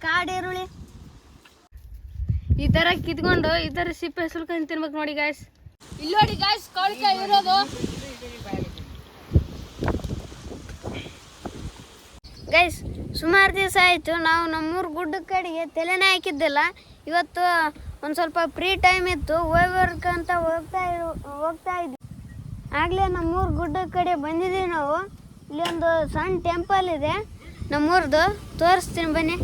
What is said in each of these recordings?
ಕಾಡೇರುಳಿ ಈ ತರ ಕಿತ್ಕೊಂಡು ಈ ತರ ಸಿಪ್ಪೆ ಸುಲ್ಕೊಂಡು ತಿನ್ಬೇಕು ನೋಡಿ ಗಾಯ್ಸ್. ಇಲ್ಲಿ ನೋಡಿ ಗಾಯ್ಸ್ ಕೌಳಿಕಾಯಿ ಇರೋದು ಗೈಸ್. ಸುಮಾರು ದಿವಸ ಆಯಿತು ನಾವು ನಮ್ಮೂರು ಗುಡ್ಡ ಕಡೆಗೆ ತಲೆನೇ ಹಾಕಿದ್ದಿಲ್ಲ. ಇವತ್ತು ಒಂದು ಸ್ವಲ್ಪ ಫ್ರೀ ಟೈಮ್ ಇತ್ತು, ಹೋಗ್ಬೇಕಂತ ಹೋಗ್ತಾ ಇದ್ವಿ. ಆಗಲೇ ನಮ್ಮೂರು ಗುಡ್ಡ ಕಡೆ ಬಂದಿದ್ದೀವಿ ನಾವು. ಇಲ್ಲಿ ಒಂದು ಸಣ್ಣ ಟೆಂಪಲ್ ಇದೆ ನಮ್ಮೂರ್ದು, ತೋರಿಸ್ತೀನಿ ಬನ್ನಿ.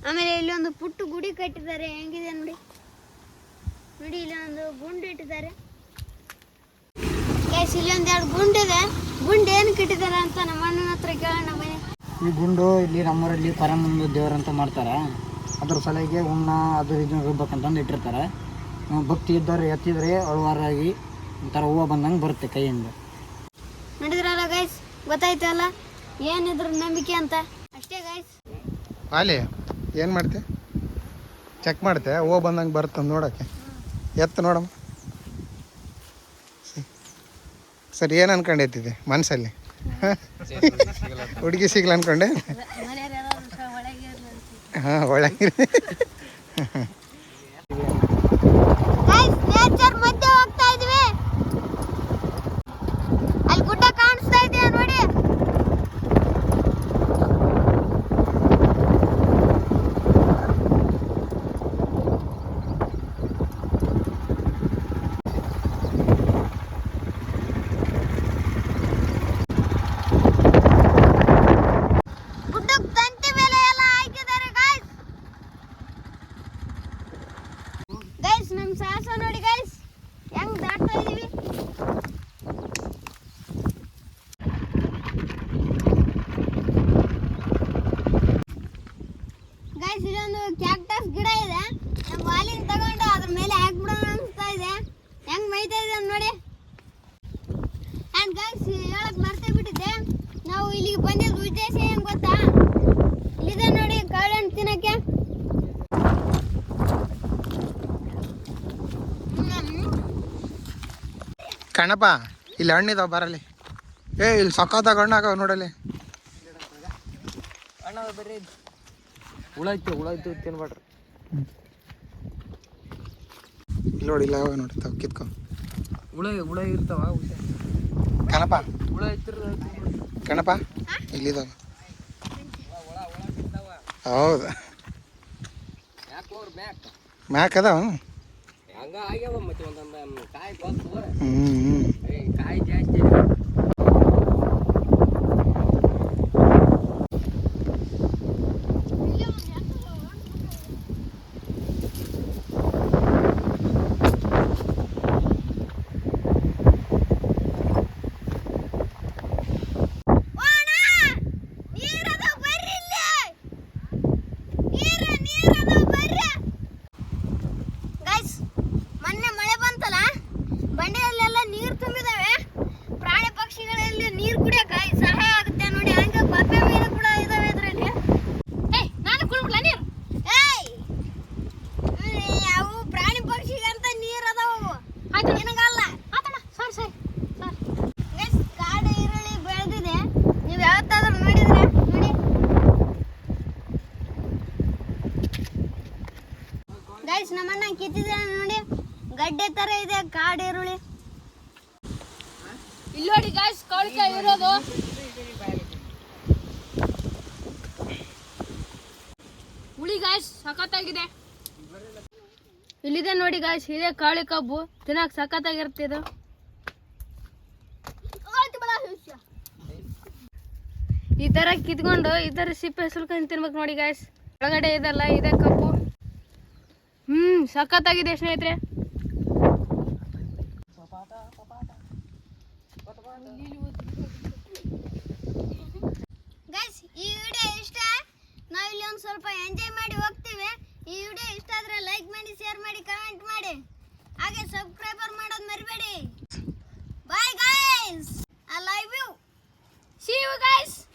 ಆಮೇಲೆ ಇಲ್ಲಿ ಒಂದು ಪುಟ್ಟ ಗುಡಿ ಕಟ್ಟಿದ್ದಾರೆ, ಹೆಂಗಿದೆ ನೋಡಿ. ನೋಡಿ ಇಲ್ಲಿ ಒಂದು ಗುಂಡು ಇಟ್ಟಿದ್ದಾರೆ ಗೈಸ್. ಇಲ್ಲಿ ಒಂದೆರಡು ಗುಂಡಿದೆ. ಗುಂಡು ಏನು ಕಟ್ಟಿದ್ದಾರೆ ಅಂತ ನಮ್ಮ ಅಣ್ಣನ ಹತ್ರ ಕೇಳೋಣ ಬನ್ನಿ. ಈ ಗುಂಡು ಇಲ್ಲಿ ನಮ್ಮೂರಲ್ಲಿ ಪರಮಂದು ದೇವರಂತ ಮಾಡ್ತಾರೆ. ಅದ್ರ ಸಲುವಾಗಿ ಉಣ್ಣ ಅದು ಇದನ್ನ ರುಬ್ಬೇಕಂತಂದು ಇಟ್ಟಿರ್ತಾರೆ. ಭಕ್ತಿ ಇದ್ದವ್ರು ಎತ್ತಿದ್ರೆ ಅಳುವಾರಾಗಿ ಒಂಥರ ಹೂವು ಬಂದಂಗೆ ಬರುತ್ತೆ ಕೈಯಿಂದ. ನೋಡಿದ್ರಲ್ಲ ಗೈಸ್, ಗೊತ್ತಾಯ್ತಲ್ಲ ಏನಿದ್ರ ನಂಬಿಕೆ ಅಂತ. ಅಷ್ಟೇ ಗೈಸ್. ಅಲ್ಲಿ ಏನು ಮಾಡ್ತೆ, ಚೆಕ್ ಮಾಡ್ತೆ ಹೂವು ಬಂದಂಗೆ ಬರುತ್ತೆ ನೋಡೋಕ್ಕೆ. ಎತ್ತು ನೋಡಮ್ಮ. ಸರಿ, ಏನು ಅನ್ಕೊಂಡೈತಿದೆ ಮನಸ್ಸಲ್ಲಿ? ಹುಡುಗಿ ಸಿಗಲ್ಲ ಅನ್ಕೊಂಡೆ. ಹಾಂ, ಒಳಗೆ ಮಧ್ಯೆ ಹೋಗ್ತಾ ಇದ್ವಿ. ಅಲ್ಲಿ ಗುಡ್ಡ ಕಾಣಿಸ್ತಾ ಇದೆಯಾ ನೋಡಿ. ನಮ್ಮ ಸಾಹಸ ನೋಡಿ ಗೈಸ್, ಹೆಂಗ್ ದಾಟ್ತಾ ಇದೀವಿ. ಗೈಸ್ ಇಲ್ಲೊಂದು ಕ್ಯಾಕ್ಟಸ್ ಗಿಡ ಇದೆ. ನಮ್ಮ ವಾಲಿನ ತಗೊಂಡು ಅದ್ರ ಮೇಲೆ ಹಾಕ್ಬಿಡೋಣ ಅನಿಸ್ತಾ ಇದೆ. ಹೆಂಗ್ ಮೈತಾ ಇದೆ ನೋಡಿ. ಅಂಡ್ ಗೈಸ್ ಹೇಳಕ್ ಮರ್ತೇ ಬಿಟ್ಟಿದ್ದೆ, ನಾವು ಇಲ್ಲಿಗೆ ಬಂದಿದ್ದು ಉದ್ದೇಶ ಏನ್ ಗೊತ್ತಾ? ಇಲ್ಲಿದೆ ನೋಡಿ ಕಾಳಹಣ್ಣು ತಿನ್ನಕ್ಕೆ. ಕಣಪ್ಪ, ಇಲ್ಲಿ ಹಣ್ಣಿದಾವ ಬರಲಿ. ಇಲ್ಲಿ ಸಕ್ಕತ್ತಾಗ ಹಣ್ಣಾಗವ ನೋಡಲಿ. ಹುಳಾಯ್ತು ತಿನ್ಬೇಡ್ರಿ. ಇಲ್ಲಿ ನೋಡಿ, ಇಲ್ಲ ನೋಡಿ, ತಾವು ಕಿತ್ಕೊ. ಹುಳ ಇರ್ತಾವ ಕಣಪ್ಪ, ಹುಳ ಇರ್ತಿರ ಕಣಪ್ಪ ಇಲ್ಲಿದಾವ. ಹೌದಾ, ಮ್ಯಾಕ್ ಅದಾವ. ಕಾಯಿ ಜಾಸ್ತಿ. ಬಂಡೆಯಲ್ಲೆಲ್ಲ ನೀರು ತುಂಬಿದಾವೆ. ಪ್ರಾಣಿ ಪಕ್ಷಿಗಳಲ್ಲಿ ನೀರು ಕುಡಿಯಕ್ಕೆ ಸಹಾಯ ಆಗುತ್ತೆ ನೋಡಿ. ಹಂಗೆ ಬಬ್ಬೆ ಮೀನು ಕೂಡ ಇದಾವೆ ಇದರಲ್ಲಿ. ನಾನು ಕುಡಿಬಿಡ್ಲ ನೀರು? ಅವು ಪ್ರಾಣಿ ಪಕ್ಷಿಗಂತ ನೀರು ಅದಾವು, ನಿನಗಲ್ಲ. ಸರಿ ಕಾಡು ಈರುಳ್ಳಿ ಬೆಳೆದಿದೆ. ನೀವು ಯಾವತ್ತಾದ್ರೂ ನೋಡಿದ್ರೆ ನೋಡಿ ಗೈಸ್. ನಮ್ಮಣ್ಣ ಕಿತ್ತಿದೆ ನೋಡಿ, ಗಡ್ಡೆ ತರ ಇದೆ ಕಾಡು ಈರುಳ್ಳಿ. ಇಲ್ಲಿ ನೋಡಿ ಗಾಯ್ಸ್ ಕೌಳಿಕಾಯಿ ಇರೋದು. ಹುಳಿ ಗಾಯ್ಸ್ ಸಖತ್ತಾಗಿದೆ. ಇಲ್ಲಿದೆ ನೋಡಿ ಗಾಯ್ಸ್, ಇದೆ ಕಾಳಿ ಕಬ್ಬು. ತಿನ್ನಕ್ ಸಖತ್ತಾಗಿರುತ್ತೆ ಇದು. ಈ ತರ ಕಿತ್ಕೊಂಡು ಈ ತರ ಸಿಪ್ಪೆ ಸುಲ್ಕೊಂಡು ತಿನ್ಬೇಕು ನೋಡಿ ಗಾಯ್ಸ್. ಒಳಗಡೆ ಇದೆಲ್ಲ ಇದೆ ಕಬ್ಬು. ಸಖತ್ತಾಗಿದೆ ಸ್ನೇಹಿತರೆ. ಗೈಸ್ ಈ ವಿಡಿಯೋ ಇಷ್ಟ, ನಾವು ಇಲ್ಲಿ ಒಂದು ಸ್ವಲ್ಪ ಎಂಜಾಯ್ ಮಾಡಿ ಹೋಗ್ತೀವಿ. ಈ ವಿಡಿಯೋ ಇಷ್ಟ ಆದ್ರೆ ಲೈಕ್ ಮಾಡಿ, ಶೇರ್ ಮಾಡಿ, ಕಮೆಂಟ್ ಮಾಡಿ, ಹಾಗೆ ಸಬ್ಸ್ಕ್ರೈಬರ್ ಮಾಡೋದು ಮರಿಬೇಡಿ. Bye guys, I love you. See you guys.